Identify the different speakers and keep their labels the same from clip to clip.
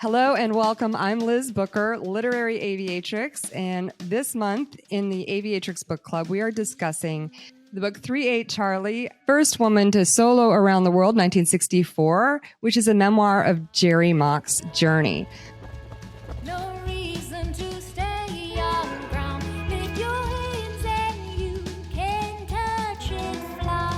Speaker 1: Hello and welcome. I'm Liz Booker, literary aviatrix, and this month in the Aviatrix Book Club, we are discussing the book 38 Charlie, First Woman to Solo Around the World, 1964, which is a memoir of Jerrie Mock's journey.
Speaker 2: No reason to stay on ground. Lift your hands and you can touch and fly.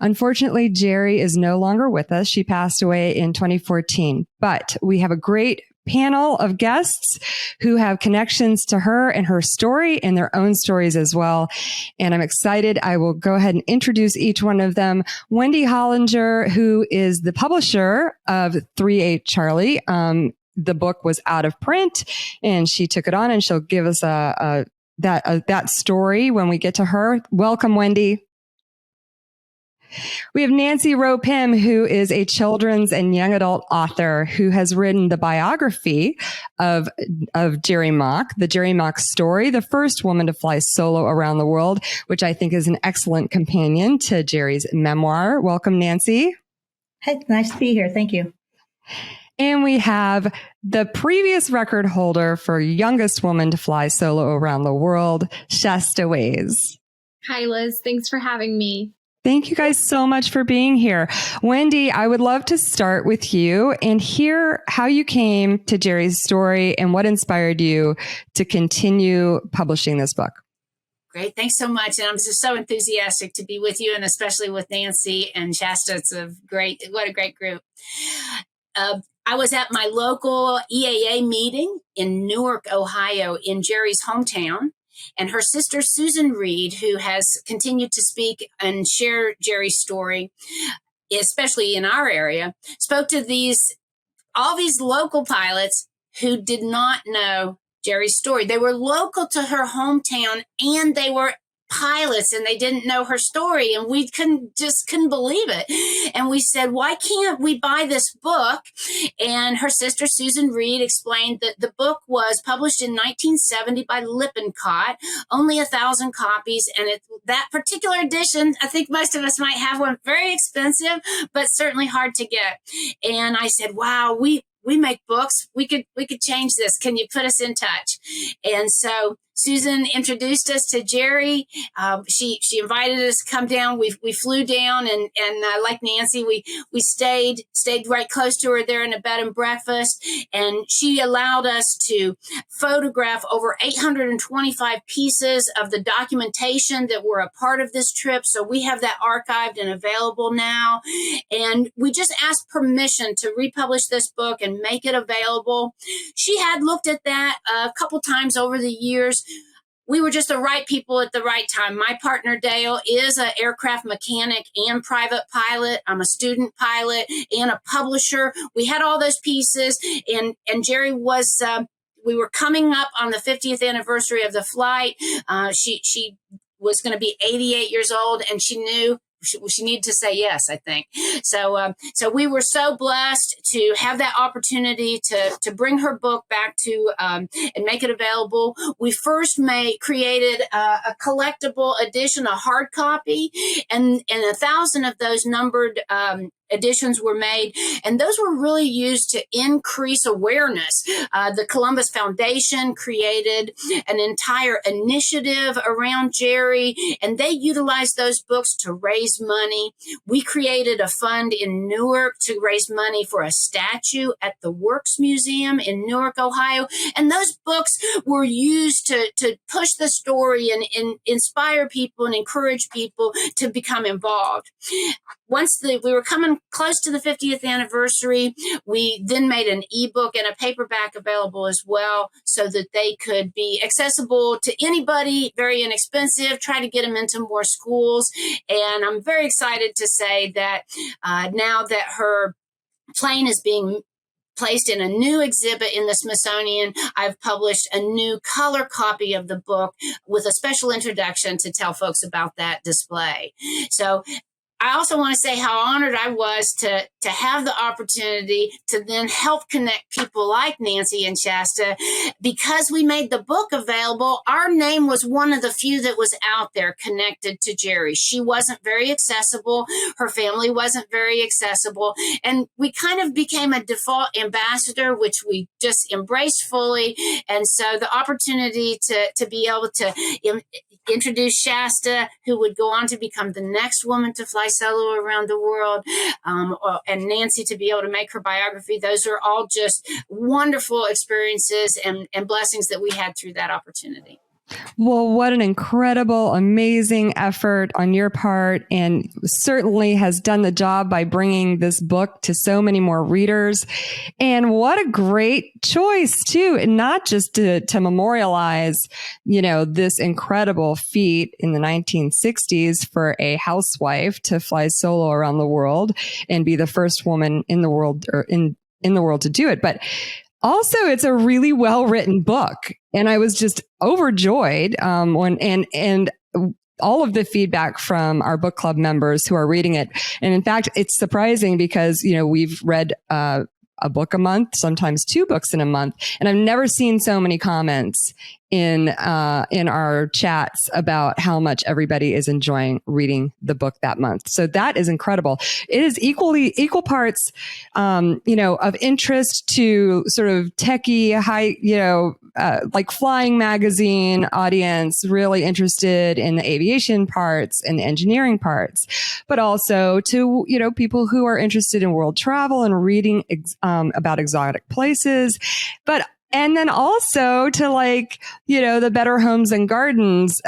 Speaker 1: Unfortunately, Jerrie is no longer with us. She passed away in 2014, but we have a great panel of guests who have connections to her and her story and their own stories as well. And I'm excited. I will go ahead and introduce each one of them. Wendy Hollinger, who is the publisher of 38 Charlie. The book was out of print and she took it on, and she'll give us that story when we get to her. Welcome, Wendy. We have Nancy Roe Pimm, who is a children's and young adult author who has written the biography of Jerrie Mock, the Jerrie Mock Story, the first woman to fly solo around the world, which I think is an excellent companion to Jerrie's memoir. Welcome, Nancy.
Speaker 3: Hey, nice to be here. Thank you.
Speaker 1: And we have the previous record holder for youngest woman to fly solo around the world, Shaesta Waiz.
Speaker 4: Hi, Liz. Thanks for having me.
Speaker 1: Thank you guys so much for being here. Wendy, I would love to start with you and hear how you came to Jerrie's story and what inspired you to continue publishing this book.
Speaker 5: Great. Thanks so much. And I'm just so enthusiastic to be with you, and especially with Nancy and Shaesta. What a great group. I was at my local EAA meeting in Newark, Ohio, in Jerrie's hometown. And her sister, Susan Reed, who has continued to speak and share Jerrie's story, especially in our area, spoke to all these local pilots who did not know Jerrie's story. They were local to her hometown, and they were pilots, and they didn't know her story, and we couldn't believe it. And we said, why can't we buy this book? And her sister Susan Reed explained that the book was published in 1970 by Lippincott, only 1,000 copies, and that particular edition, I think most of us might have one, very expensive, but certainly hard to get. And I said, wow, we make books. We could change this. Can you put us in touch? And so Susan introduced us to Jerrie. She invited us to come down. We flew down, and like Nancy, we stayed right close to her there in a bed and breakfast. And she allowed us to photograph over 825 pieces of the documentation that were a part of this trip. So we have that archived and available now. And we just asked permission to republish this book and make it available. She had looked at that a couple times over the years. We were just the right people at the right time. My partner, Dale, is an aircraft mechanic and private pilot. I'm a student pilot and a publisher. We had all those pieces, and Jerrie was, we were coming up on the 50th anniversary of the flight. She was going to be 88 years old, and she knew she needed to say yes, I think. So we were so blessed to have that opportunity to bring her book back to and make it available. We first created a collectible edition, a hard copy, and 1,000 of those numbered editions were made, and those were really used to increase awareness. The Columbus Foundation created an entire initiative around Jerrie, and they utilized those books to raise money. We created a fund in Newark to raise money for a statue at the Works Museum in Newark, Ohio, and those books were used to push the story and inspire people and encourage people to become involved. Once we were coming close to the 50th anniversary, we then made an ebook and a paperback available as well, so that they could be accessible to anybody, very inexpensive, try to get them into more schools. And I'm very excited to say that now that her plane is being placed in a new exhibit in the Smithsonian, I've published a new color copy of the book with a special introduction to tell folks about that display. So I also want to say how honored I was to have the opportunity to then help connect people like Nancy and Shaesta. Because we made the book available, our name was one of the few that was out there connected to Jerrie. She wasn't very accessible. Her family wasn't very accessible. And we kind of became a default ambassador, which we just embraced fully. And so the opportunity to be able to introduce Shaesta, who would go on to become the next woman to fly solo around the world, and Nancy to be able to make her biography. Those are all just wonderful experiences and blessings that we had through that opportunity.
Speaker 1: Well, what an incredible, amazing effort on your part, and certainly has done the job by bringing this book to so many more readers. And what a great choice too, and not just to memorialize, this incredible feat in the 1960s for a housewife to fly solo around the world and be the first woman in the world, or in the world, to do it. But also, it's a really well-written book, and I was just overjoyed and all of the feedback from our book club members who are reading it. And in fact, it's surprising because we've read a book a month, sometimes 2 books in a month, and I've never seen so many comments in our chats about how much everybody is enjoying reading the book that month. So that is incredible. It is equal parts, of interest to sort of techie, high, like flying magazine audience, really interested in the aviation parts and the engineering parts, but also to, people who are interested in world travel and reading about exotic places, and then also to the Better Homes and Gardens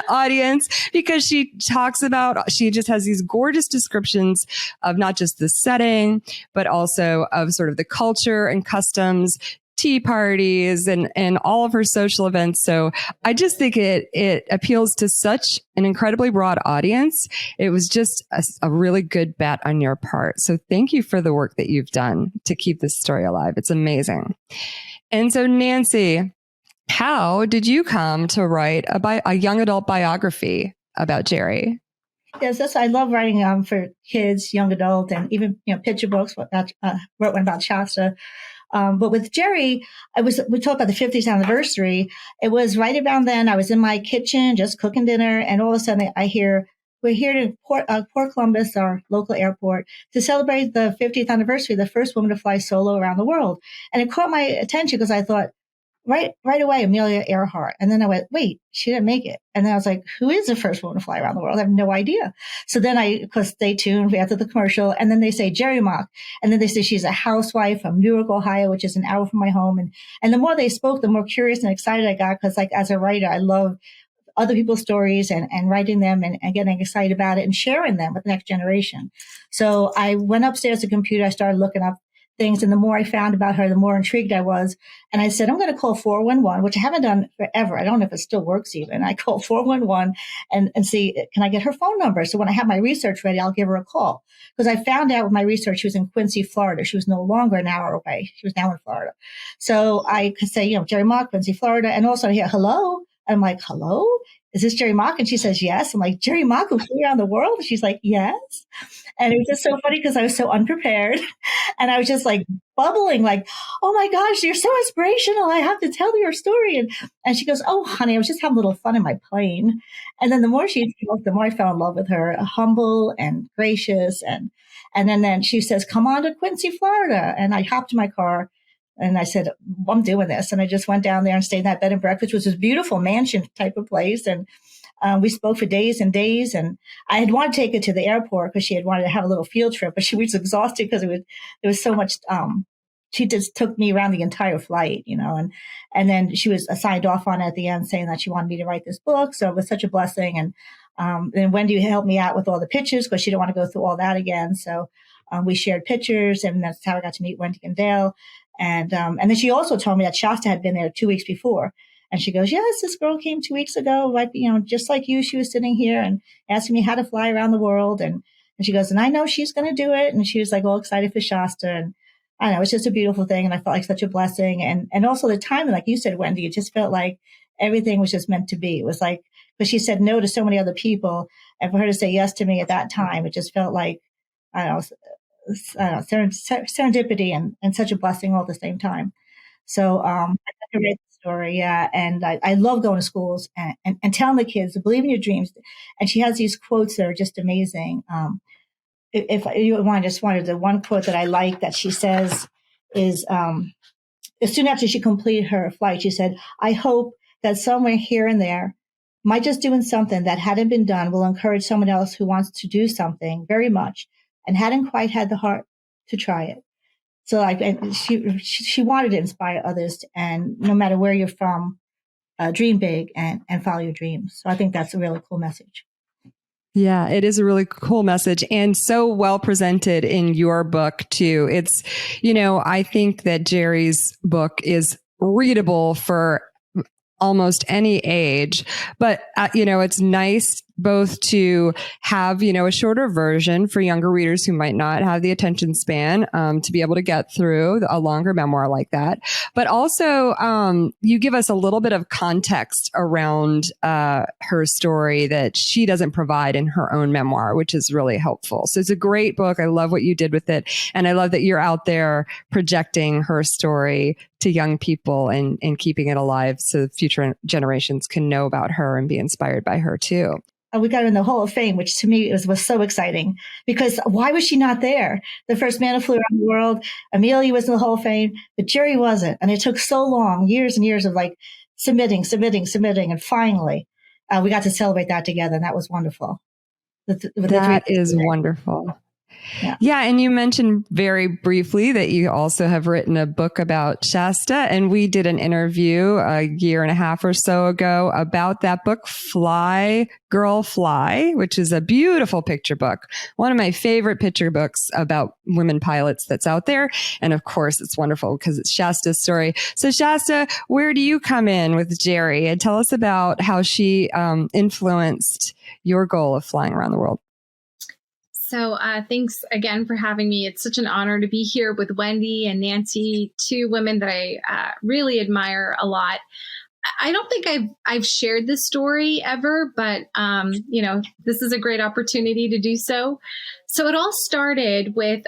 Speaker 1: audience, because she just has these gorgeous descriptions of not just the setting, but also of sort of the culture and customs, tea parties, and all of her social events. So I just think it appeals to such an incredibly broad audience. It was just a really good bet on your part. So thank you for the work that you've done to keep this story alive. It's amazing. And so, Nancy, how did you come to write a young adult biography about Jerrie?
Speaker 3: Yes, I love writing for kids, young adult, and even picture books. Wrote one about Shaesta. But with Jerrie, we talked about the 50th anniversary. It was right around then. I was in my kitchen just cooking dinner, and all of a sudden I hear, we're here to Port Columbus, our local airport, to celebrate the 50th anniversary, the first woman to fly solo around the world. And it caught my attention because I thought, right away, Amelia Earhart. And then I went, wait, she didn't make it. And then I was like, who is the first woman to fly around the world? I have no idea. So then stay tuned after the commercial. And then they say Jerrie Mock. And then they say she's a housewife from Newark, Ohio, which is an hour from my home. And the more they spoke, the more curious and excited I got. Cause as a writer, I love other people's stories and writing them and getting excited about it and sharing them with the next generation. So I went upstairs to the computer. I started looking up things. And the more I found about her, the more intrigued I was. And I said, I'm going to call 411, which I haven't done forever. I don't know if it still works even. I called 411 and see, can I get her phone number? So when I have my research ready, I'll give her a call. Because I found out with my research, she was in Quincy, Florida. She was no longer an hour away. She was now in Florida. So I could say, Jerrie Mock, Quincy, Florida. And also I hear, hello. I'm like, hello? Is this Jerrie Mock? And she says, yes. I'm like, Jerrie Mock, who flew around the world? And she's like, yes. And it was just so funny because I was so unprepared. And I was just like bubbling, like, oh my gosh, you're so inspirational. I have to tell your story. And she goes, oh, honey, I was just having a little fun in my plane. And then the more she talked, the more I fell in love with her, humble and gracious. And then she says, come on to Quincy, Florida. And I hopped in my car. And I said, I'm doing this. And I just went down there and stayed in that bed and breakfast, which was this beautiful mansion type of place. And we spoke for days and days. And I had wanted to take her to the airport because she had wanted to have a little field trip, but she was exhausted because there was so much. She just took me around the entire flight, and then she was signed off on it at the end saying that she wanted me to write this book. So it was such a blessing. And Wendy helped me out with all the pictures because she didn't want to go through all that again. So we shared pictures, and that's how I got to meet Wendy and Dale. And then she also told me that Shaesta had been there 2 weeks before. And she goes, yes, this girl came 2 weeks ago, right? Just like you, she was sitting here and asking me how to fly around the world. And she goes, and I know she's going to do it. And she was like all excited for Shaesta. And I don't know, it's just a beautiful thing. And I felt like such a blessing. And also the timing, like you said, Wendy, it just felt like everything was just meant to be. It was like, because she said no to so many other people. And for her to say yes to me at that time, it just felt like, I don't know, serendipity and such a blessing all at the same time. So I read the story, yeah, and I love going to schools and telling the kids to believe in your dreams. And she has these quotes that are just amazing. If you want, just wanted the one quote that I like that she says is, as soon after she completed her flight, she said, "I hope that somewhere here and there, my just doing something that hadn't been done will encourage someone else who wants to do something very much and hadn't quite had the heart to try it." So like, and she wanted to inspire others, and no matter where you're from, dream big and follow your dreams. So I think that's a really cool message.
Speaker 1: Yeah, it is a really cool message and so well presented in your book too. It's, I think that Jerrie's book is readable for almost any age, but it's nice both to have, a shorter version for younger readers who might not have the attention span, to be able to get through a longer memoir like that. But also, you give us a little bit of context around, her story that she doesn't provide in her own memoir, which is really helpful. So it's a great book. I love what you did with it. And I love that you're out there projecting her story to young people and keeping it alive so future generations can know about her and be inspired by her too.
Speaker 3: We got her in the Hall of Fame, which to me was so exciting, because why was she not there? The first man who flew around the world, Amelia was in the Hall of Fame, but Jerrie wasn't. And it took so long, years and years of like submitting. And finally, we got to celebrate that together. And that was wonderful.
Speaker 1: That is wonderful. Yeah. And you mentioned very briefly that you also have written a book about Shaesta. And we did an interview a year and a half or so ago about that book, Fly, Girl, Fly, which is a beautiful picture book. One of my favorite picture books about women pilots that's out there. And of course, it's wonderful because it's Shaesta's story. So Shaesta, where do you come in with Jerrie? And tell us about how she influenced your goal of flying around the world.
Speaker 4: So thanks again for having me. It's such an honor to be here with Wendy and Nancy, two women that I really admire a lot. I don't think I've shared this story ever, but this is a great opportunity to do so. So it all started with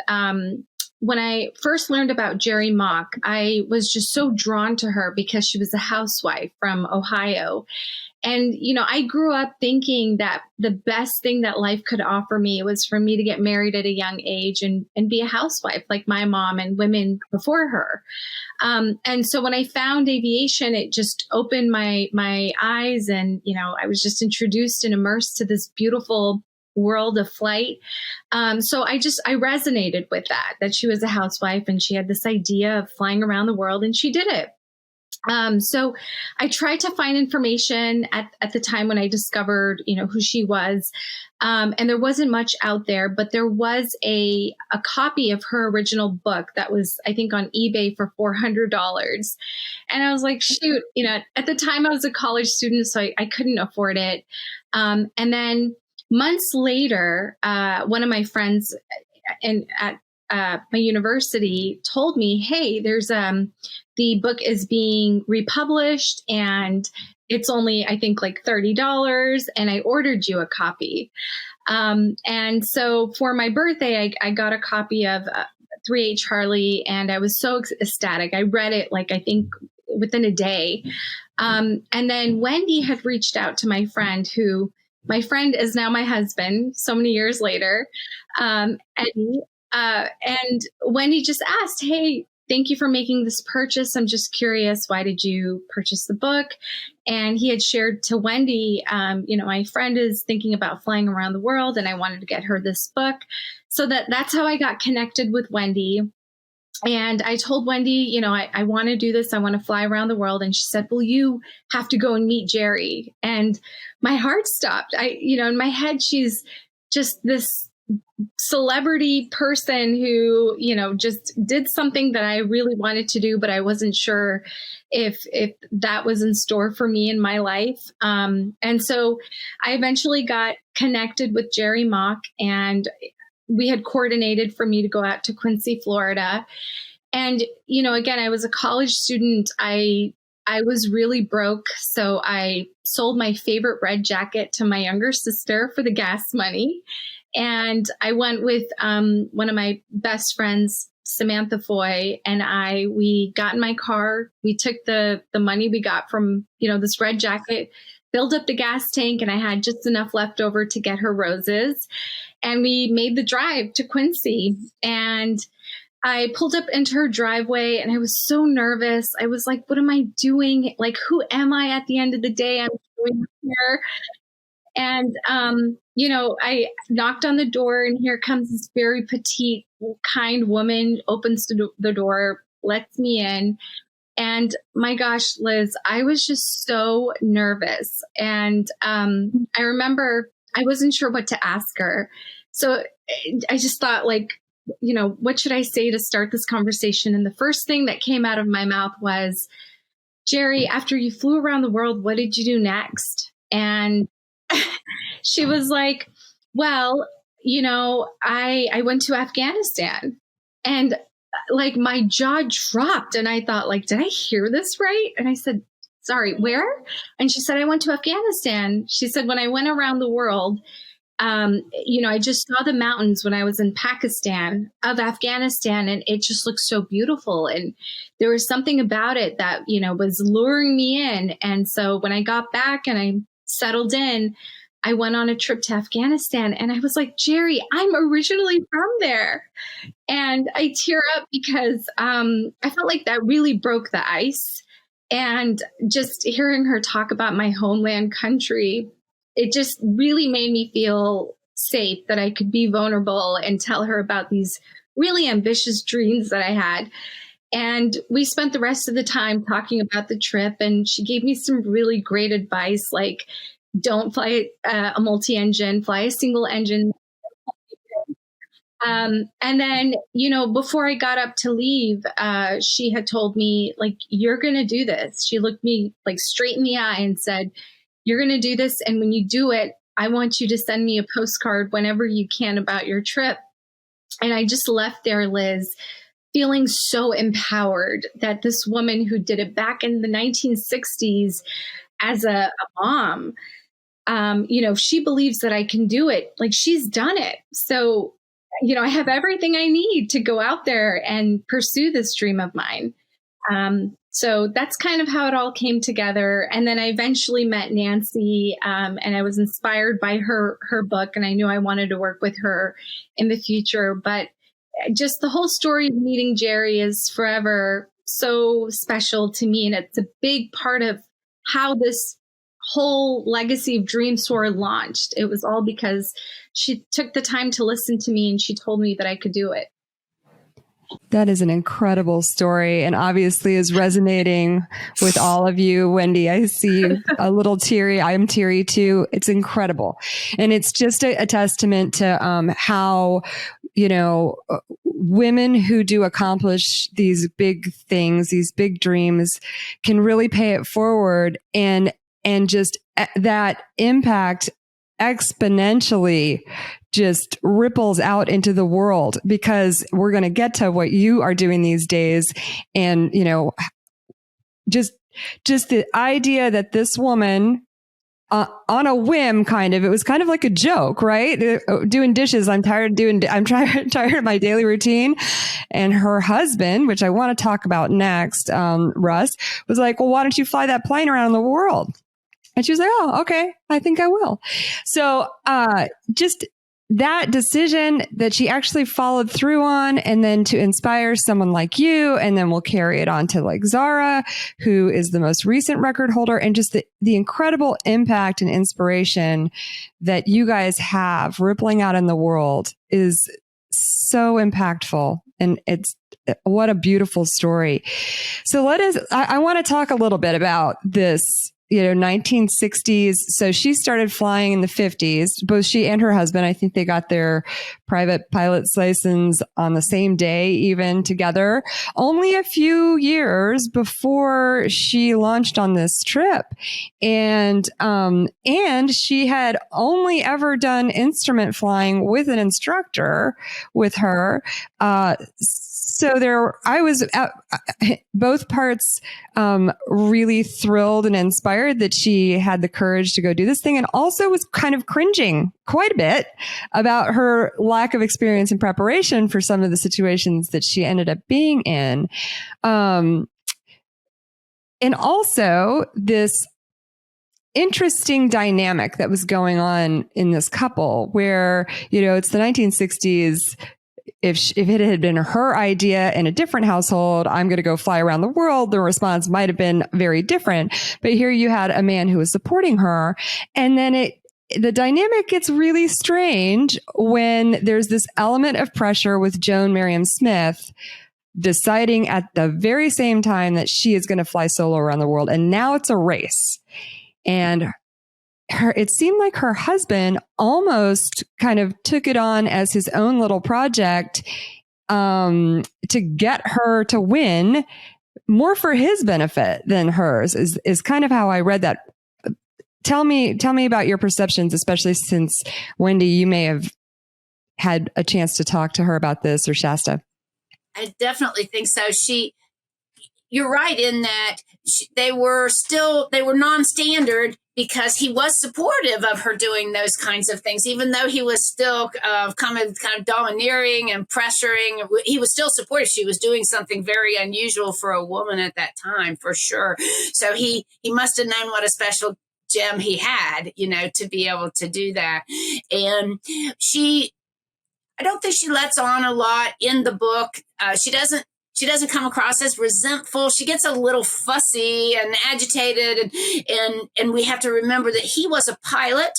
Speaker 4: when I first learned about Jerrie Mock. I was just so drawn to her because she was a housewife from Ohio. And, I grew up thinking that the best thing that life could offer me was for me to get married at a young age and be a housewife like my mom and women before her. And so when I found aviation, it just opened my eyes, and, I was just introduced and immersed to this beautiful world of flight. So I resonated with that she was a housewife and she had this idea of flying around the world, and she did it. So I tried to find information at the time when I discovered, who she was. And there wasn't much out there, but there was a copy of her original book that was, I think, on eBay for $400. And I was like, shoot, at the time I was a college student, so I couldn't afford it. And then months later, one of my friends at my university told me, hey, there's the book is being republished and it's only, I think, like $30, and I ordered you a copy. And so for my birthday, I got a copy of 3-8 Charlie, and I was so ecstatic. I read it, like, I think within a day. And then Wendy had reached out to my friend is now my husband so many years later. And Wendy just asked, hey, thank you for making this purchase. I'm just curious, why did you purchase the book? And he had shared to Wendy, my friend is thinking about flying around the world, and I wanted to get her this book. So that's how I got connected with Wendy. And I told Wendy, I want to do this. I want to fly around the world. And she said, well, you have to go and meet Jerrie. And my heart stopped. In my head, she's just this celebrity person who, just did something that I really wanted to do, but I wasn't sure if that was in store for me in my life. And so I eventually got connected with Jerrie Mock, and we had coordinated for me to go out to Quincy, Florida. And, again, I was a college student. I I was really broke. So I sold my favorite red jacket to my younger sister for the gas money. And I went with one of my best friends, Samantha Foy, and we got in my car. We took the money we got from, this red jacket, filled up the gas tank, and I had just enough left over to get her roses. And we made the drive to Quincy. And I pulled up into her driveway and I was so nervous. I was like, what am I doing? Like, who am I at the end of the day? I'm doing here. And, I knocked on the door and here comes this very petite, kind woman, opens the door, lets me in. And my gosh, Liz, I was just so nervous. And I remember I wasn't sure what to ask her. So I just thought, like, what should I say to start this conversation? And the first thing that came out of my mouth was, Jerrie, after you flew around the world, what did you do next? And she was like, well, I went to Afghanistan. And like my jaw dropped and I thought, like, did I hear this right? And I said, sorry, where? And she said, I went to Afghanistan. She said, when I went around the world, I just saw the mountains when I was in Pakistan of Afghanistan, and it just looked so beautiful. And there was something about it that, was luring me in. And so when I got back and I settled in, I went on a trip to Afghanistan and I was like, Jerrie, I'm originally from there. And I tear up because I felt like that really broke the ice. And just hearing her talk about my homeland country, it just really made me feel safe that I could be vulnerable and tell her about these really ambitious dreams that I had. And we spent the rest of the time talking about the trip. And she gave me some really great advice, like, don't fly a multi-engine, fly a single engine. And then, before I got up to leave, she had told me, like, you're going to do this. She looked me like straight in the eye and said, you're going to do this. And when you do it, I want you to send me a postcard whenever you can about your trip. And I just left there, Liz, feeling so empowered that this woman who did it back in the 1960s as a mom, if she believes that I can do it, like, she's done it. So, I have everything I need to go out there and pursue this dream of mine. So that's kind of how it all came together. And then I eventually met Nancy, and I was inspired by her book, and I knew I wanted to work with her in the future. But just the whole story of meeting Jerrie is forever so special to me. And it's a big part of how this whole legacy of Dream Soar launched. It was all because she took the time to listen to me and she told me that I could do it.
Speaker 1: That is an incredible story, and obviously is resonating with all of you. Wendy, I see a little teary. I'm teary too. It's incredible. And it's just a testament to how, women who do accomplish these big things, these big dreams, can really pay it forward, and just that impact exponentially just ripples out into the world, because we're going to get to what you are doing these days. And, just the idea that this woman, on a whim, it was kind of like a joke, right? Doing dishes. I'm tired of my daily routine. And her husband, which I want to talk about next, Russ, was like, well, why don't you fly that plane around the world? And she was like, oh, okay, I think I will. So, just that decision that she actually followed through on, and then to inspire someone like you, and then we'll carry it on to like Zara, who is the most recent record holder, and just the incredible impact and inspiration that you guys have rippling out in the world is so impactful. And what a beautiful story. So I want to talk a little bit about this 1960s. So she started flying in the 50s. Both she and her husband, I think they got their private pilot's license on the same day, even together, only a few years before she launched on this trip. And she had only ever done instrument flying with an instructor with her. So I was at both parts, really thrilled and inspired that she had the courage to go do this thing, and also was kind of cringing quite a bit about her lack of experience and preparation for some of the situations that she ended up being in. And also this interesting dynamic that was going on in this couple where, it's the 1960s. If it had been her idea in a different household, I'm going to go fly around the world, the response might have been very different. But here you had a man who was supporting her. And then the dynamic gets really strange when there's this element of pressure with Joan Merriam Smith deciding at the very same time that she is going to fly solo around the world. And now it's a race. And it seemed like her husband almost kind of took it on as his own little project to get her to win, more for his benefit than hers, is kind of how I read that. Tell me about your perceptions, especially since, Wendy, you may have had a chance to talk to her about this, or Shaesta.
Speaker 5: I definitely think so. You're right in that they were non-standard because he was supportive of her doing those kinds of things, even though he was still kind of domineering and pressuring. He was still supportive. She was doing something very unusual for a woman at that time, for sure. So he must have known what a special gem he had, to be able to do that. And I don't think she lets on a lot in the book. She doesn't come across as resentful. She gets a little fussy and agitated, and we have to remember that he was a pilot.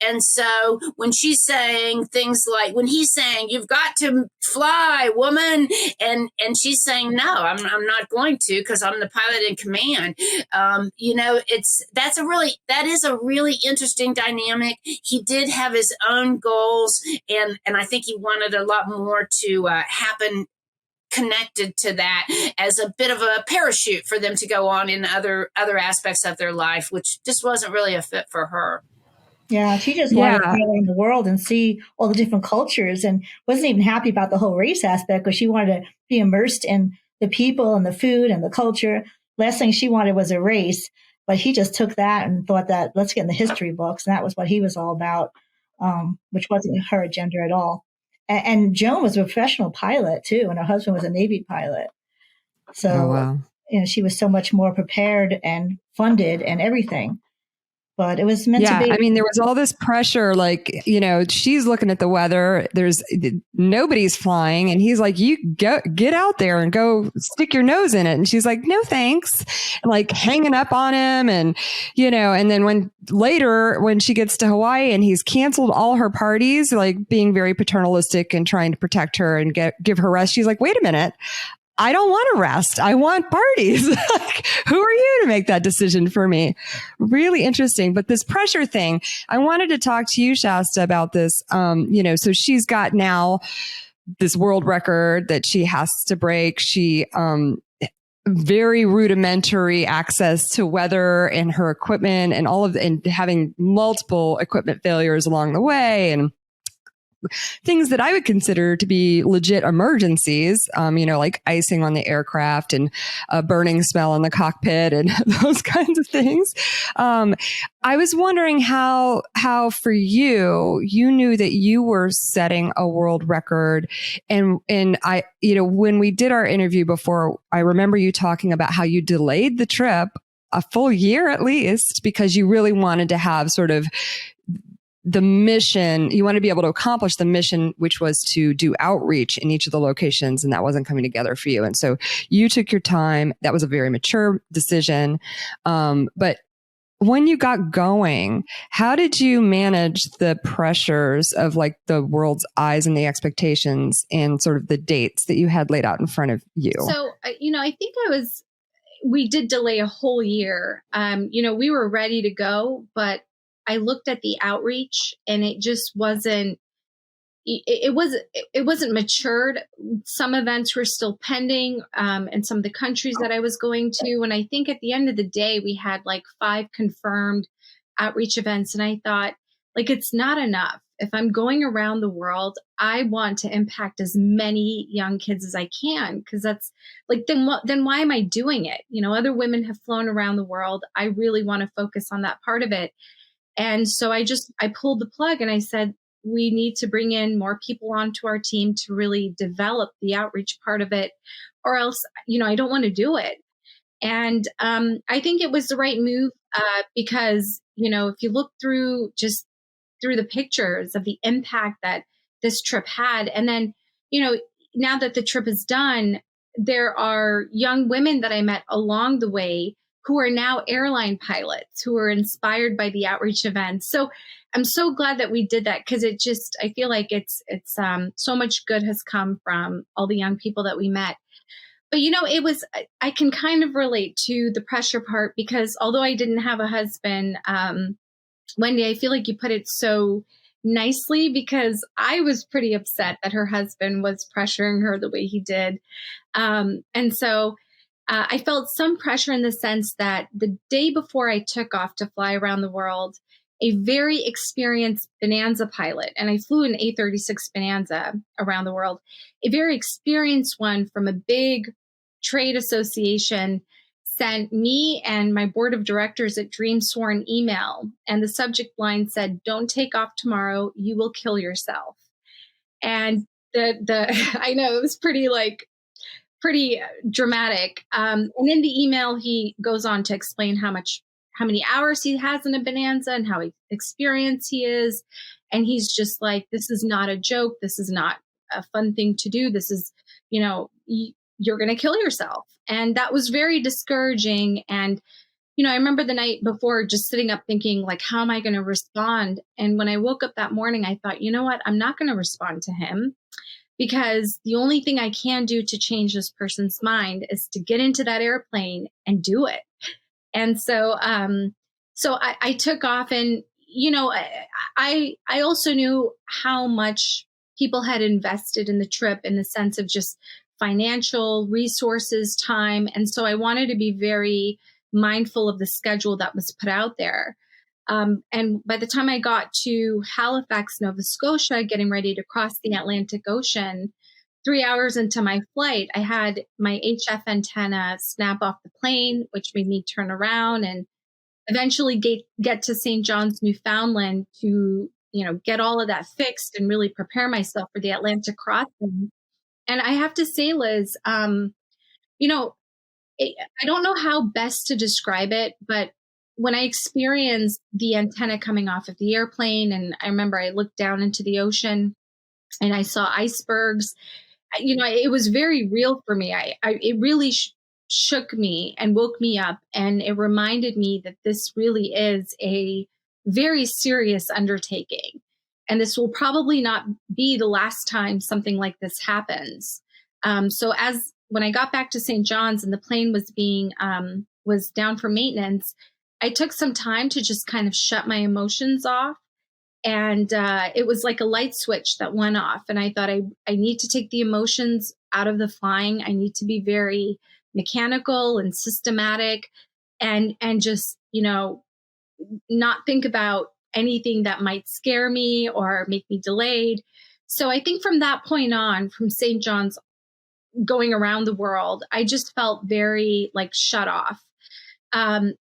Speaker 5: And so when she's saying things like, when he's saying, "You've got to fly, woman," and she's saying, "No, I'm not going to, because I'm the pilot in command." That is a really interesting dynamic. He did have his own goals, and I think he wanted a lot more to happen connected to that as a bit of a parachute for them to go on in other aspects of their life, which just wasn't really a fit for her.
Speaker 3: Yeah, she just wanted to travel in the world and see all the different cultures, and wasn't even happy about the whole race aspect, because she wanted to be immersed in the people and the food and the culture. Last thing she wanted was a race, but he just took that and thought that, let's get in the history books. And that was what he was all about, which wasn't her agenda at all. And Joan was a professional pilot too, and her husband was a Navy pilot. So, she was so much more prepared and funded and everything. But it was meant to be.
Speaker 1: I mean, there was all this pressure, like, she's looking at the weather. Nobody's flying. And he's like, you get out there and go stick your nose in it. And she's like, no, thanks. And like hanging up on him. And, and then when she gets to Hawaii and he's canceled all her parties, like being very paternalistic and trying to protect her and give her rest. She's like, wait a minute. I don't want to rest. I want parties. Like, who are you to make that decision for me? Really interesting. But this pressure thing, I wanted to talk to you, Shaesta, about this. So she's got now this world record that she has to break. She, very rudimentary access to weather and her equipment and and having multiple equipment failures along the way, and things that I would consider to be legit emergencies, like icing on the aircraft and a burning smell in the cockpit and those kinds of things. I was wondering how for you knew that you were setting a world record. And I, when we did our interview before, I remember you talking about how you delayed the trip a full year at least, because you really wanted to have sort of the mission, you want to be able to accomplish the mission, which was to do outreach in each of the locations, and that wasn't coming together for you. And so you took your time. That was a very mature decision. But when you got going, how did you manage the pressures of like the world's eyes and the expectations and sort of the dates that you had laid out in front of you?
Speaker 4: So, I think we did delay a whole year. We were ready to go, but I looked at the outreach and it just wasn't, it wasn't matured. Some events were still pending, and some of the countries that I was going to. And I think at the end of the day, we had like 5 confirmed outreach events. And I thought, like, it's not enough. If I'm going around the world, I want to impact as many young kids as I can, because that's like, then why am I doing it? You know, other women have flown around the world. I really want to focus on that part of it. And so I pulled the plug and I said, we need to bring in more people onto our team to really develop the outreach part of it, or else, you know, I don't want to do it. And I think it was the right move because, you know, if you look through the pictures of the impact that this trip had, and then, you know, now that the trip is done, there are young women that I met along the way who are now airline pilots who are inspired by the outreach events. So I'm so glad that we did that, because I feel like it's so much good has come from all the young people that we met. But, you know, I can kind of relate to the pressure part, because although I didn't have a husband, Wendy, I feel like you put it so nicely, because I was pretty upset that her husband was pressuring her the way he did. And so I felt some pressure in the sense that the day before I took off to fly around the world, a very experienced Bonanza pilot, and I flew an A36 Bonanza around the world, a very experienced one from a big trade association, sent me and my board of directors at Dreamsoar an email, and the subject line said, "Don't take off tomorrow, you will kill yourself." And I know it was pretty dramatic. And in the email, he goes on to explain how many hours he has in a Bonanza and how experienced he is. And he's just like, this is not a joke. This is not a fun thing to do. This is, you know, you're going to kill yourself. And that was very discouraging. And, you know, I remember the night before just sitting up thinking, like, how am I going to respond? And when I woke up that morning, I thought, you know what, I'm not going to respond to him, because the only thing I can do to change this person's mind is to get into that airplane and do it. And so, I took off, and, you know, I also knew how much people had invested in the trip, in the sense of just financial resources, time. And so I wanted to be very mindful of the schedule that was put out there. And by the time I got to Halifax, Nova Scotia, getting ready to cross the Atlantic Ocean, 3 hours into my flight, I had my HF antenna snap off the plane, which made me turn around and eventually get to St. John's, Newfoundland, to, you know, get all of that fixed and really prepare myself for the Atlantic crossing. And I have to say, Liz, you know, I don't know how best to describe it, but when I experienced the antenna coming off of the airplane, and I remember I looked down into the ocean and I saw icebergs, you know, it was very real for me. It really shook me and woke me up. And it reminded me that this really is a very serious undertaking. And this will probably not be the last time something like this happens. So when I got back to St. John's and the plane was down for maintenance, I took some time to just kind of shut my emotions off. And it was like a light switch that went off. And I thought, I need to take the emotions out of the flying. I need to be very mechanical and systematic, and just, you know, not think about anything that might scare me or make me delayed. So I think from that point on, from St. John's going around the world, I just felt very like shut off. And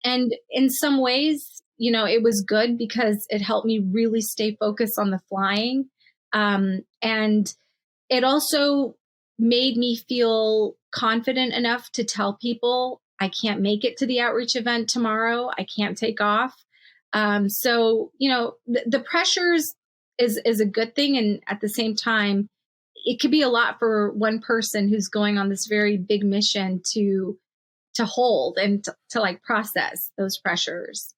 Speaker 4: in some ways, you know, it was good because it helped me really stay focused on the flying. And it also made me feel confident enough to tell people, I can't make it to the outreach event tomorrow. I can't take off. So, you know, the pressures is a good thing. And at the same time, it could be a lot for one person who's going on this very big mission to hold and to like process those pressures.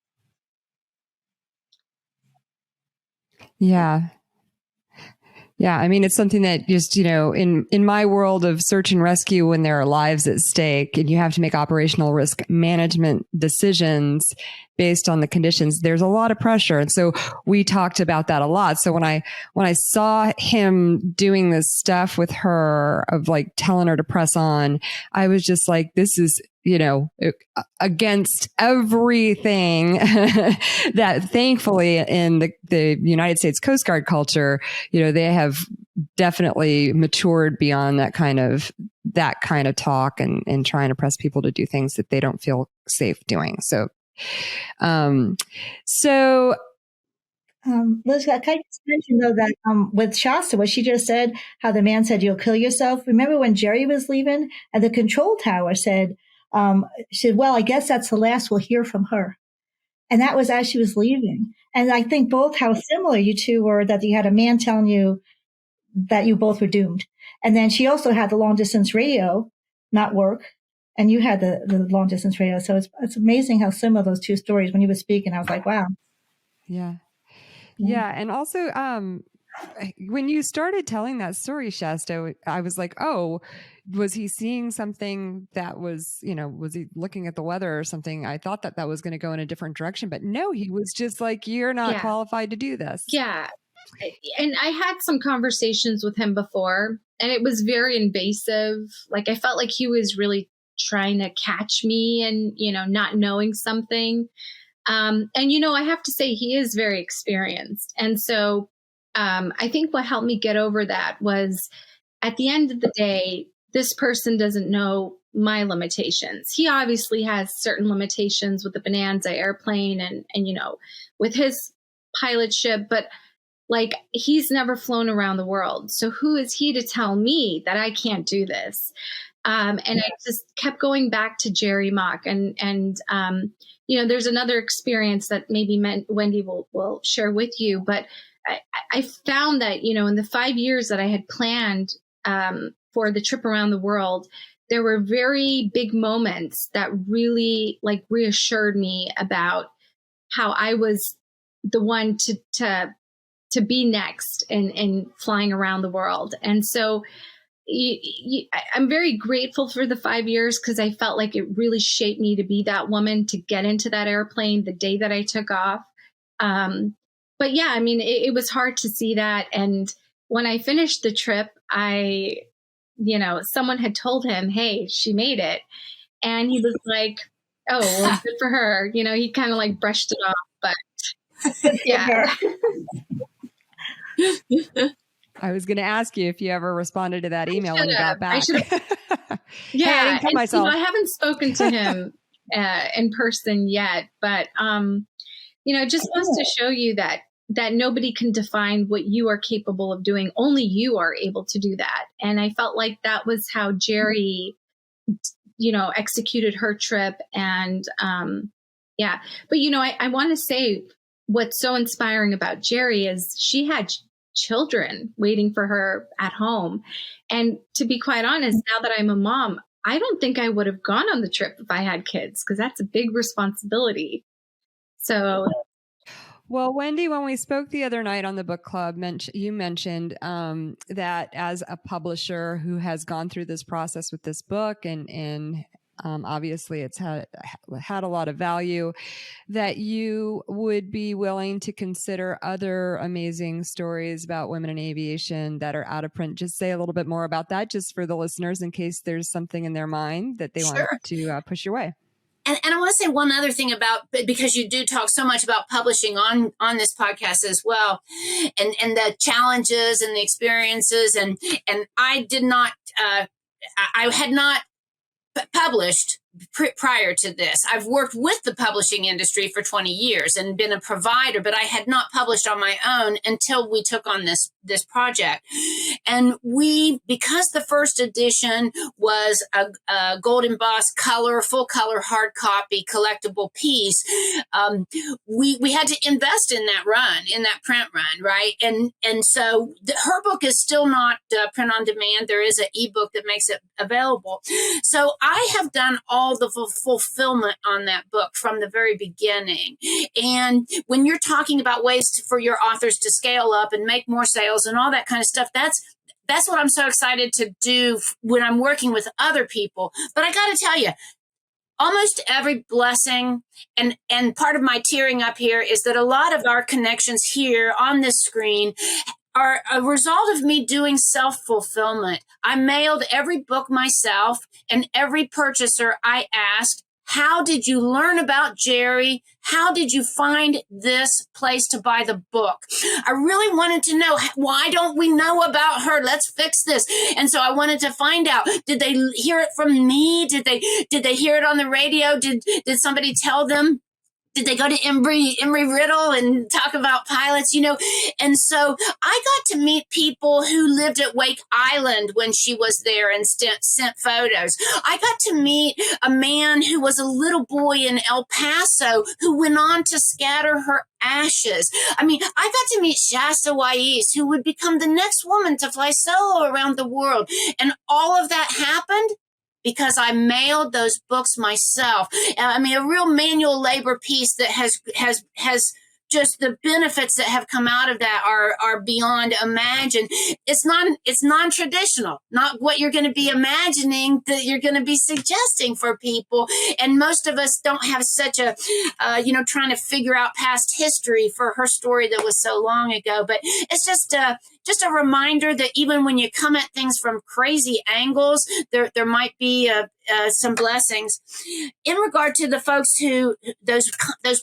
Speaker 1: Yeah. Yeah. I mean, it's something that just, you know, in my world of search and rescue, when there are lives at stake and you have to make operational risk management decisions based on the conditions, there's a lot of pressure. And so we talked about that a lot. So when I saw him doing this stuff with her of like telling her to press on, I was just like, this is against everything that thankfully in the United States Coast Guard culture, they have definitely matured beyond that kind of talk and trying to press people to do things that they don't feel safe doing. So,
Speaker 3: Liz, can I just mention though that with Shaesta, what she just said, how the man said, "You'll kill yourself." Remember when Jerrie was leaving and the control tower said, she said, "Well, I guess that's the last we'll hear from her." And that was as she was leaving. And I think both how similar you two were, that you had a man telling you that you both were doomed. And then she also had the long distance radio not work. And you had the long distance radio. So it's amazing how similar those two stories, when you were speaking, I was like, wow.
Speaker 1: Yeah. Yeah. And also, when you started telling that story, Shaesta, I was like, oh, was he seeing something that was, was he looking at the weather or something? I thought that was going to go in a different direction, but no, he was just like, you're not qualified to do this.
Speaker 4: Yeah. And I had some conversations with him before, and it was very invasive. Like, I felt like he was really trying to catch me and, not knowing something. And, I have to say he is very experienced. And so I think what helped me get over that was, at the end of the day, this person doesn't know my limitations. He obviously has certain limitations with the Bonanza airplane and with his pilot ship, but like, he's never flown around the world. So who is he to tell me that I can't do this? And I just kept going back to Jerrie Mock and there's another experience that maybe Wendy will share with you, but I found that, in the 5 years that I had planned for the trip around the world, there were very big moments that really reassured me about how I was the one to be next in flying around the world. And so I'm very grateful for the 5 years, because I felt like it really shaped me to be that woman, to get into that airplane the day that I took off. But yeah, it was hard to see that. And when I finished the trip, someone had told him, "Hey, she made it." And he was like, "Oh, well, good for her." He kind of brushed it off, but yeah.
Speaker 1: I was going to ask you if you ever responded to that email when you got back.
Speaker 4: Yeah,
Speaker 1: hey, I didn't kill myself.
Speaker 4: I haven't spoken to him in person yet, but it just wants to show you that nobody can define what you are capable of doing. Only you are able to do that. And I felt like that was how Jerrie, executed her trip. And yeah, but I want to say what's so inspiring about Jerrie is she had children waiting for her at home. And to be quite honest, now that I'm a mom, I don't think I would have gone on the trip if I had kids, because that's a big responsibility. So,
Speaker 1: well, Wendy, when we spoke the other night on the book club, you mentioned that as a publisher who has gone through this process with this book and obviously it's had a lot of value, that you would be willing to consider other amazing stories about women in aviation that are out of print. Just say a little bit more about that, just for the listeners, in case there's something in their mind that they want to push your way.
Speaker 5: And I want to say one other thing because you do talk so much about publishing on this podcast as well, and the challenges and the experiences. And I did not, I had not published prior to this. I've worked with the publishing industry for 20 years and been a provider, but I had not published on my own until we took on this project. And because the first edition was a gold embossed full color hard copy collectible piece, we had to invest in that print run, right? And so her book is still not print on demand. There is an ebook that makes it available. So I have done all the fulfillment on that book from the very beginning. And when you're talking about ways for your authors to scale up and make more sales and all that kind of stuff, that's what I'm so excited to do when I'm working with other people. But I got to tell you, almost every blessing, and part of my tearing up here is that a lot of our connections here on this screen are a result of me doing self-fulfillment. I mailed every book myself, and every purchaser I asked, how did you learn about Jerrie? How did you find this place to buy the book? I really wanted to know, why don't we know about her? Let's fix this. And so I wanted to find out, did they hear it from me? Did they hear it on the radio? Did somebody tell them? Did they go to Embry Riddle and talk about pilots, And so I got to meet people who lived at Wake Island when she was there and sent photos. I got to meet a man who was a little boy in El Paso who went on to scatter her ashes. I got to meet Shaesta Waiz, who would become the next woman to fly solo around the world. And all of that happened because I mailed those books myself. A real manual labor piece that has just the benefits that have come out of that are beyond imagine. It's non-traditional, not what you're going to be imagining that you're going to be suggesting for people. And most of us don't have such a, trying to figure out past history for her story that was so long ago. But it's just a reminder that even when you come at things from crazy angles, there might be some blessings. In regard to the folks who those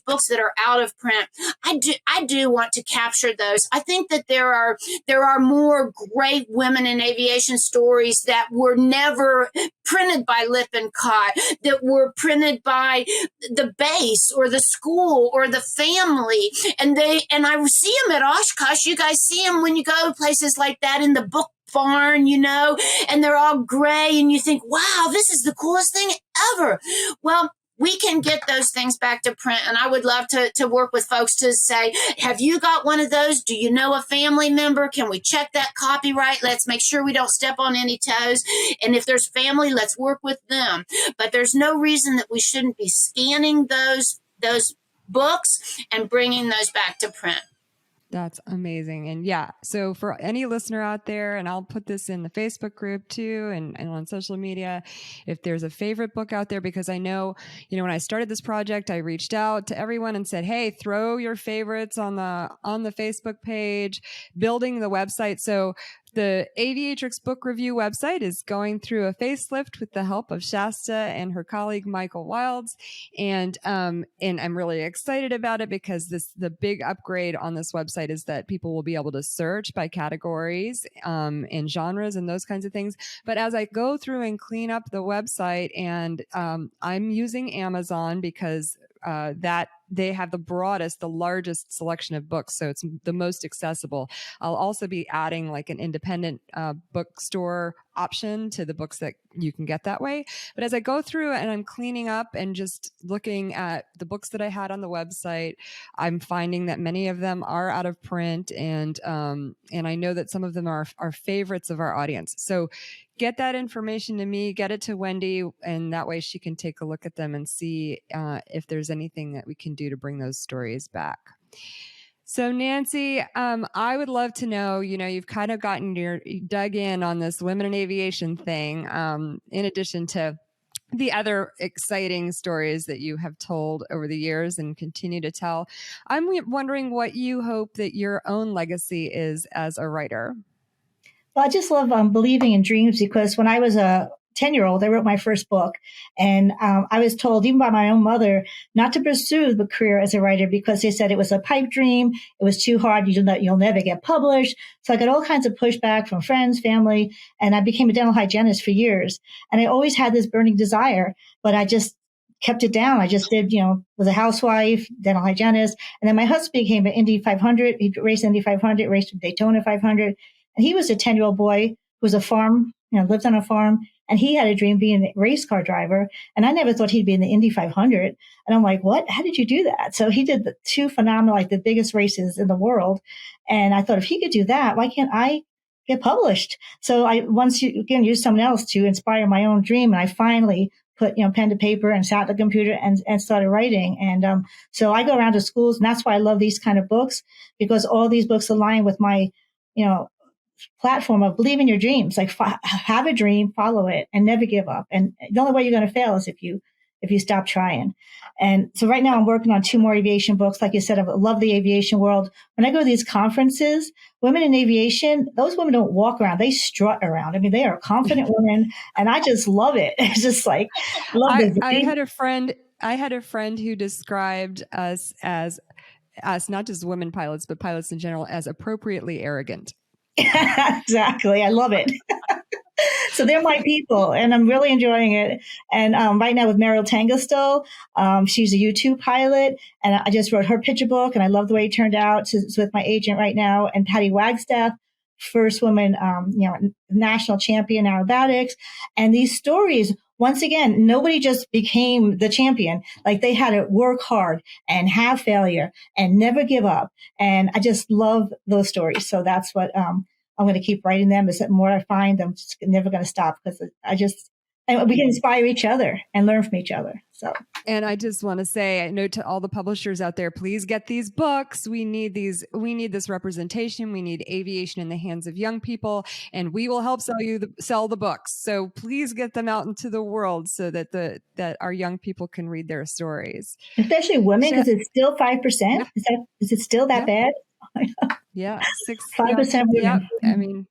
Speaker 5: books that are out of print, I do want to capture those. I think that there are more great women in aviation stories that were never printed by Lippincott, that were printed by the base or the school or the family, and I see them at Oshkosh. You guys see them when you go places like that in the book barn, and they're all gray, and you think, wow, this is the coolest thing ever. Well, we can get those things back to print, and I would love to work with folks to say, have you got one of those? Do you know a family member? Can we check that copyright? Let's make sure we don't step on any toes. And if there's family, let's work with them. But there's no reason that we shouldn't be scanning those books and bringing those back to print.
Speaker 1: That's amazing. And yeah, so for any listener out there, and I'll put this in the Facebook group too, and on social media, if there's a favorite book out there, because I know, when I started this project, I reached out to everyone and said, hey, throw your favorites on the Facebook page, building the website. So the Aviatrix Book Review website is going through a facelift with the help of Shaesta and her colleague Michael Wilds, and I'm really excited about it because the big upgrade on this website is that people will be able to search by categories and genres and those kinds of things. But as I go through and clean up the website, and I'm using Amazon because that they have the largest selection of books. So it's the most accessible. I'll also be adding like an independent bookstore option to the books that you can get that way. But as I go through and I'm cleaning up and just looking at the books that I had on the website, I'm finding that many of them are out of print, and I know that some of them are favorites of our audience. So get that information to me, get it to Wendy, and that way she can take a look at them and see if there's anything that we can do to bring those stories back. So Nancy, I would love to know, you've kind of dug in on this women in aviation thing, in addition to the other exciting stories that you have told over the years and continue to tell. I'm wondering what you hope that your own legacy is as a writer.
Speaker 3: Well, I just love believing in dreams, because when I was a 10-year-old, I wrote my first book, and I was told, even by my own mother, not to pursue the career as a writer because they said it was a pipe dream. It was too hard. You'll never get published. So I got all kinds of pushback from friends, family, and I became a dental hygienist for years. And I always had this burning desire, but I just kept it down. I just did, was a housewife, dental hygienist. And then my husband became an Indy 500. He raced Indy 500, raced Daytona 500. And he was a 10-year-old boy who was a farm, lived on a farm. And he had a dream being a race car driver. And I never thought he'd be in the Indy 500. And I'm like, what? How did you do that? So he did the two phenomenal, like the biggest races in the world. And I thought, if he could do that, why can't I get published? So I used someone else to inspire my own dream. And I finally put, pen to paper and sat at the computer and started writing. And so I go around to schools, and that's why I love these kind of books, because all these books align with my, platform of believe in your dreams. Like have a dream, follow it, and never give up. And the only way you're going to fail is if you stop trying. And so right now I'm working on 2 more aviation books. Like you said, I love the aviation world. When I go to these conferences, women in aviation, those women don't walk around; they strut around. I mean, they are confident women, and I just love it. It's just like love this.
Speaker 1: I had a friend who described us as not just women pilots, but pilots in general as appropriately arrogant.
Speaker 3: Exactly, I love it. So they're my people, and I'm really enjoying it. And right now with Meryl Tangostill, she's a U2 pilot, and I just wrote her picture book, and I love the way it turned out. It's with my agent right now, and Patty Wagstaff, first woman, national champion aerobatics. And these stories, once again, nobody just became the champion. Like they had to work hard and have failure and never give up. And I just love those stories. So that's what I'm going to keep writing them. Is that more I find, I'm just never going to stop because and we can inspire each other and learn from each other. So,
Speaker 1: and I just want to say, I know to all the publishers out there, please get these books. We need this representation. We need aviation in the hands of young people, and we will help sell the books. So please get them out into the world so that that our young people can read their stories.
Speaker 3: Especially women, because it's still 5%.
Speaker 1: Yeah.
Speaker 3: Is it still that bad?
Speaker 1: Yeah,
Speaker 3: 5% women.
Speaker 1: Yeah, I mean,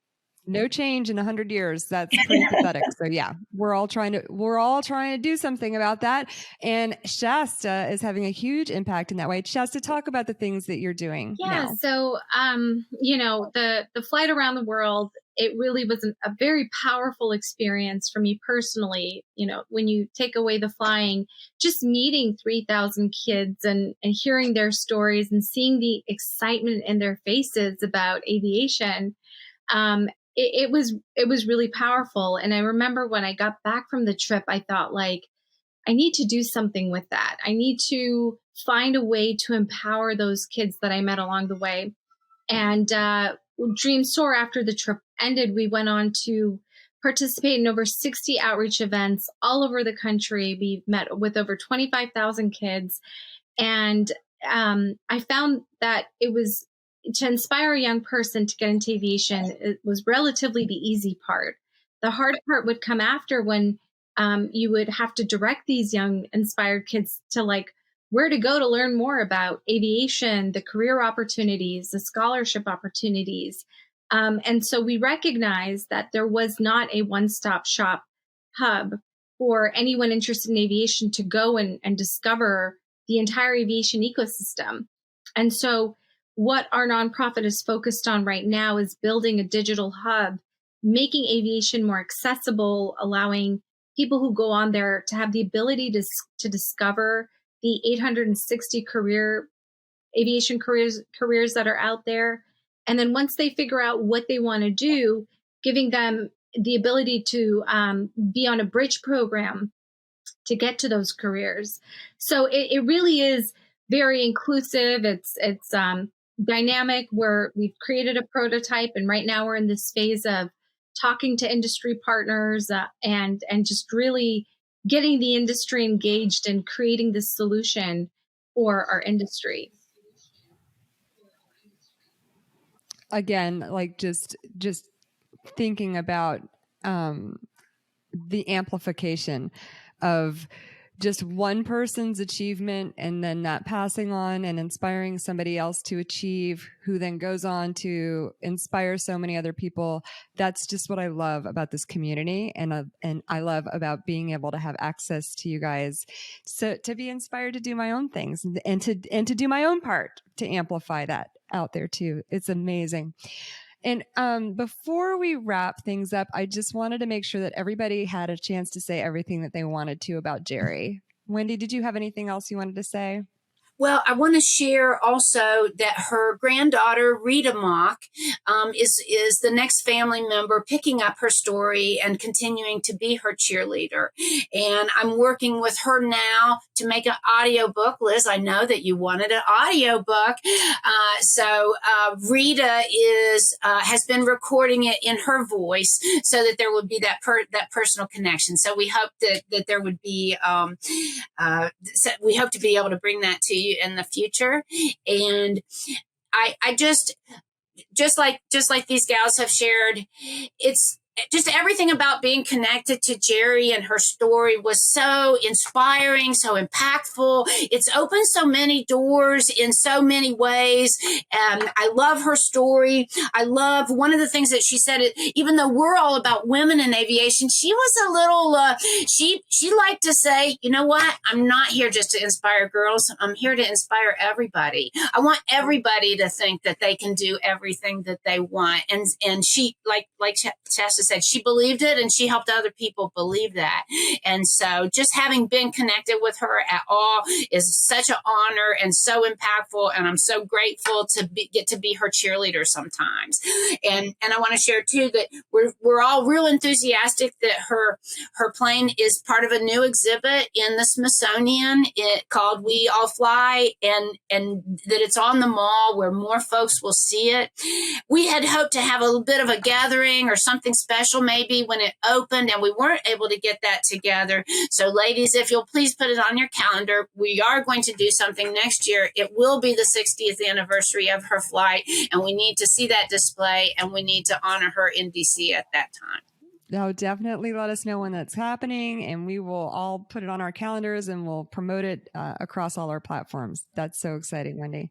Speaker 1: no change in 100 years. That's pretty pathetic. So yeah, we're all trying to do something about that. And Shaesta is having a huge impact in that way. Shaesta, talk about the things that you're doing.
Speaker 4: Yeah.
Speaker 1: Now.
Speaker 4: So, the flight around the world, it really was a very powerful experience for me personally. When you take away the flying, just meeting 3,000 kids and hearing their stories and seeing the excitement in their faces about aviation. It was really powerful. And I remember when I got back from the trip, I thought I need to do something with that. I need to find a way to empower those kids that I met along the way. And Dream Soar, after the trip ended, we went on to participate in over 60 outreach events all over the country. We met with over 25,000 kids. And I found that it was to inspire a young person to get into aviation. It was relatively the easy part. The hard part would come after when you would have to direct these young inspired kids to where to go to learn more about aviation, the career opportunities, the scholarship opportunities. And so we recognized that there was not a one-stop shop hub for anyone interested in aviation to go and discover the entire aviation ecosystem. And so what our nonprofit is focused on right now is building a digital hub, making aviation more accessible, allowing people who go on there to have the ability to discover the 860 aviation careers that are out there. And then once they figure out what they want to do, giving them the ability to be on a bridge program to get to those careers. So it really is very inclusive. It's dynamic, where we've created a prototype, and right now we're in this phase of talking to industry partners and just really getting the industry engaged and creating this solution for our industry.
Speaker 1: Again, just thinking about the amplification of just one person's achievement and then that passing on and inspiring somebody else to achieve, who then goes on to inspire so many other people. That's just what I love about this community. And I love about being able to have access to you guys, so to be inspired to do my own things and to do my own part to amplify that out there too. It's amazing. And before we wrap things up, I just wanted to make sure that everybody had a chance to say everything that they wanted to about Jerrie. Wendy, did you have anything else you wanted to say?
Speaker 5: Well, I want to share also that her granddaughter, Rita Mock, is the next family member picking up her story and continuing to be her cheerleader. And I'm working with her now to make an audiobook. Liz, I know that you wanted an audiobook. So Rita has been recording it in her voice so that there would be that personal connection. So we hope that there would be, we hope to be able to bring that to you in the future. And I just like these gals have shared, it's just everything about being connected to Jerrie and her story was so inspiring, so impactful. It's opened so many doors in so many ways. And I love her story. I love one of the things that she said, even though we're all about women in aviation, she was a little, she liked to say, you know what? I'm not here just to inspire girls. I'm here to inspire everybody. I want everybody to think that they can do everything that they want. And she, like Shaesta said, she believed it, and she helped other people believe that. And so just having been connected with her at all is such an honor and so impactful. And I'm so grateful to get to be her cheerleader sometimes. And I want to share too that we're all real enthusiastic that her plane is part of a new exhibit in the Smithsonian called We All Fly, and that it's on the mall where more folks will see it. We had hoped to have a little bit of a gathering or something special maybe when it opened, and we weren't able to get that together. So ladies, if you'll please put it on your calendar, we are going to do something next year. It will be the 60th anniversary of her flight, and we need to see that display, and we need to honor her in DC at that time.
Speaker 1: No, definitely let us know when that's happening, and we will all put it on our calendars and we'll promote it across all our platforms. That's so exciting, Wendy.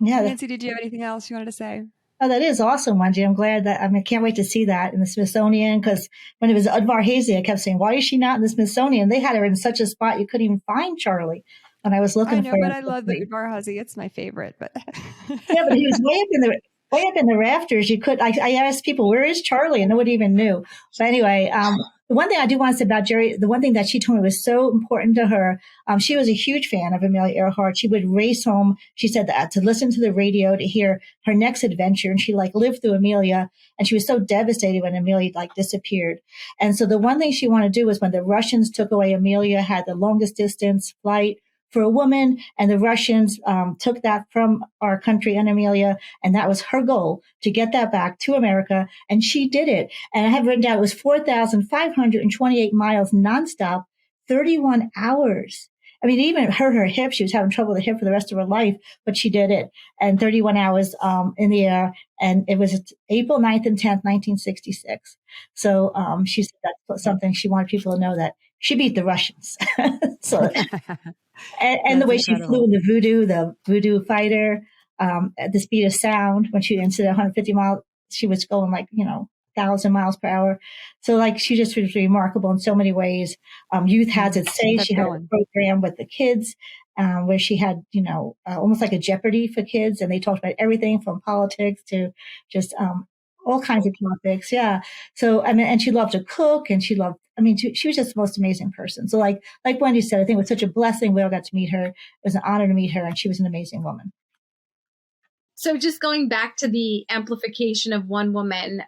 Speaker 3: Yeah.
Speaker 1: Nancy, did you have anything else you wanted to say?
Speaker 3: Oh, that is awesome, Wendy. I'm glad that, I can't wait to see that in the Smithsonian, because when it was Udvar Hazy, I kept saying, why is she not in the Smithsonian? They had her in such a spot you couldn't even find Charlie when I was looking for her.
Speaker 1: I know, but I love the Udvar Hazy. It's my favorite. But
Speaker 3: yeah, but he was way up in the rafters. You could, I asked people, where is Charlie? And nobody even knew. But anyway, the one thing I do want to say about Jerrie, the one thing that she told me was so important to her, she was a huge fan of Amelia Earhart. She would race home, she said, that to listen to the radio to hear her next adventure. And she lived through Amelia, and she was so devastated when Amelia disappeared. And so the one thing she wanted to do was, when the Russians took away Amelia, had the longest distance flight for a woman, and the Russians took that from our country and Amelia, and that was her goal, to get that back to America, and she did it. And I have written down it was 4,528 miles nonstop, 31 hours. I mean, it even hurt her hip. She was having trouble with the hip for the rest of her life, but she did it. And 31 hours in the air, and it was April 9th and 10th, 1966. So she said that's something she wanted people to know, that she beat the Russians. So. And the way
Speaker 1: incredible.
Speaker 3: She flew in the Voodoo fighter at the speed of sound, when she instead of 150 miles, she was going 1,000 miles per hour. So she just was remarkable in so many ways. Youth Has It Say, she had a program with the kids where she had, almost like a Jeopardy for kids. And they talked about everything from politics to just all kinds of topics. Yeah. So, and she loved to cook, and she was just the most amazing person. So like Wendy said, I think it was such a blessing. We all got to meet her. It was an honor to meet her, and she was an amazing woman.
Speaker 4: So just going back to the amplification of one woman,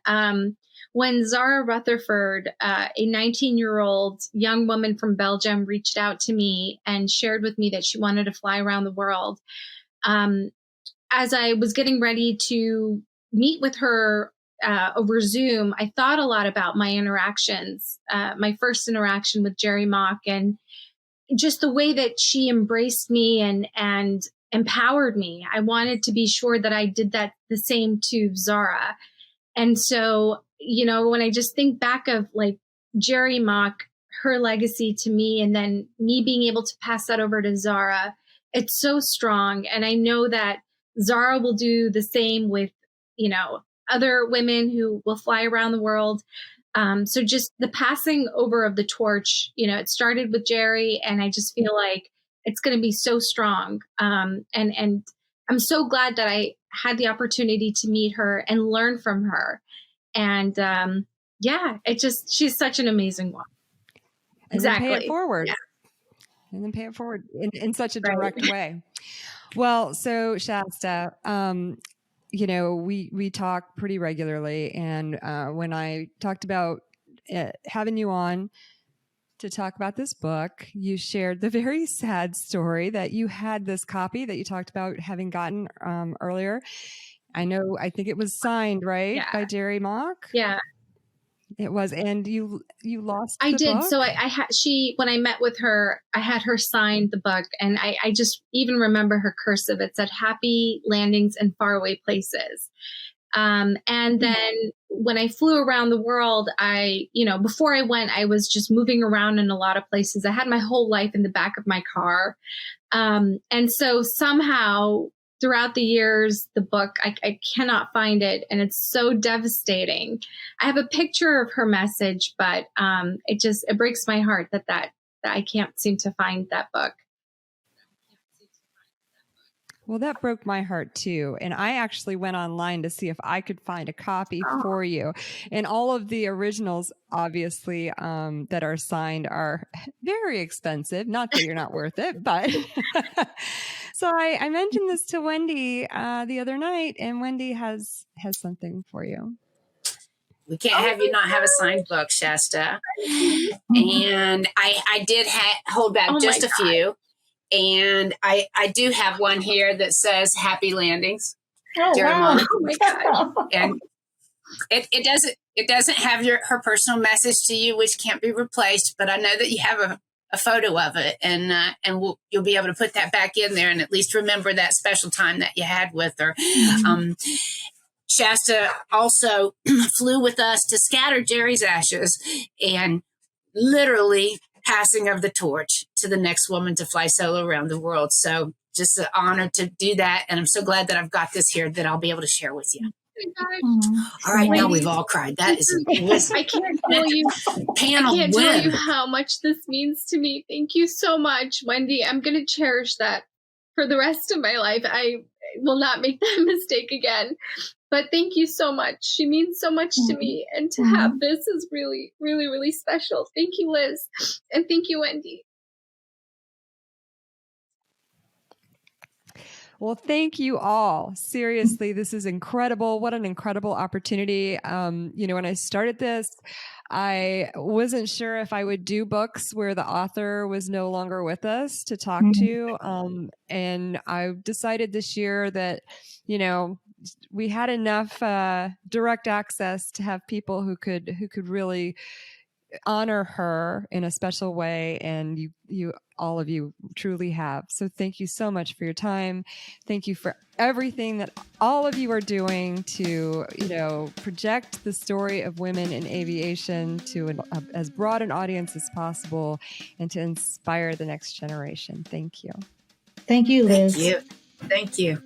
Speaker 4: when Zara Rutherford, a 19-year-old young woman from Belgium, reached out to me and shared with me that she wanted to fly around the world, as I was getting ready to meet with her over Zoom, I thought a lot about my interactions, my first interaction with Jerrie Mock, and just the way that she embraced me and empowered me. I wanted to be sure that I did that the same to Zara. And so, when I just think back of Jerrie Mock, her legacy to me, and then me being able to pass that over to Zara, it's so strong. And I know that Zara will do the same with, other women who will fly around the world. So just the passing over of the torch, it started with Jerrie, and I just feel like it's going to be so strong. And I'm so glad that I had the opportunity to meet her and learn from her. And she's such an amazing one.
Speaker 1: And
Speaker 4: exactly.
Speaker 1: Then pay it forward.
Speaker 4: Yeah.
Speaker 1: And then pay it forward in such a direct way. Well, so Shaesta, we talk pretty regularly. And when I talked about having you on to talk about this book, you shared the very sad story that you had this copy that you talked about having gotten earlier. I think it was signed, right?
Speaker 4: Yeah.
Speaker 1: By Jerrie Mock?
Speaker 4: Yeah.
Speaker 1: It was. And you lost
Speaker 4: I
Speaker 1: the
Speaker 4: did.
Speaker 1: book?
Speaker 4: So when I met with her, I had her sign the book, and I just even remember her cursive. It said "Happy Landings in Faraway Places." And then when I flew around the world, before I went, I was just moving around in a lot of places. I had my whole life in the back of my car. And so somehow throughout the years, the book, I cannot find it. And it's so devastating. I have a picture of her message, but it breaks my heart that I can't seem to find that book.
Speaker 1: Well, that broke my heart too. And I actually went online to see if I could find a copy for you. And all of the originals, obviously, that are signed are very expensive. Not that you're not worth it, but so I mentioned this to Wendy the other night, and Wendy has something for you.
Speaker 5: We can't have you not have a signed book, Shaesta. And I did hold back just a few. And I do have one here that says "Happy Landings."
Speaker 3: Oh, wow.
Speaker 4: Oh my God.
Speaker 5: And it doesn't have her personal message to you, which can't be replaced. But I know that you have a photo of it, and you'll be able to put that back in there, and at least remember that special time that you had with her. Shaesta also flew with us to scatter Jerrie's ashes, and literally passing of the torch to the next woman to fly solo around the world. So just an honor to do that. And I'm so glad that I've got this here that I'll be able to share with you. All right, now we've all cried. That is
Speaker 4: I can't tell you.
Speaker 5: Panel
Speaker 4: I can't
Speaker 5: win.
Speaker 4: tell you how much this means to me. Thank you so much, Wendy. I'm going to cherish that for the rest of my life. I will not make that mistake again. But thank you so much. She means so much to me. And to have this is really, really, really special. Thank you, Liz. And thank you, Wendy.
Speaker 1: Well, thank you all. Seriously, this is incredible. What an incredible opportunity. When I started this, I wasn't sure if I would do books where the author was no longer with us to talk to. And I decided this year that, we had enough direct access to have people who could really honor her in a special way, and you all of you truly have. So thank you so much for your time. Thank you for everything that all of you are doing to project the story of women in aviation to as broad an audience as possible, and to inspire the next generation. Thank you.
Speaker 3: Thank you, Liz.
Speaker 5: Thank you.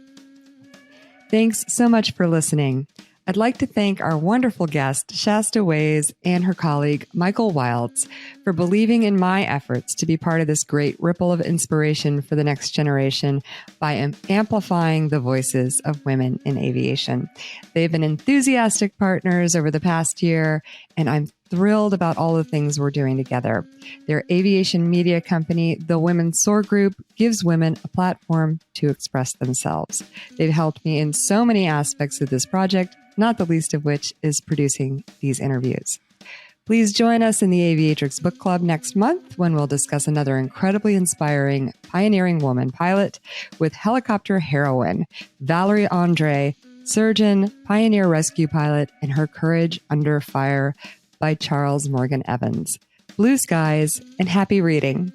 Speaker 1: Thanks so much for listening. I'd like to thank our wonderful guest, Shaesta Waiz, and her colleague, Michael Wilds, for believing in my efforts to be part of this great ripple of inspiration for the next generation by amplifying the voices of women in aviation. They've been enthusiastic partners over the past year, and I'm thrilled about all the things we're doing together. Their aviation media company, The Women's Soar Group, gives women a platform to express themselves. They've helped me in so many aspects of this project, not the least of which is producing these interviews. Please join us in the Aviatrix Book Club next month when we'll discuss another incredibly inspiring, pioneering woman pilot with helicopter heroine, Valerie Andre, surgeon, pioneer rescue pilot, and her courage under fire by Charles Morgan Evans. Blue skies and happy reading.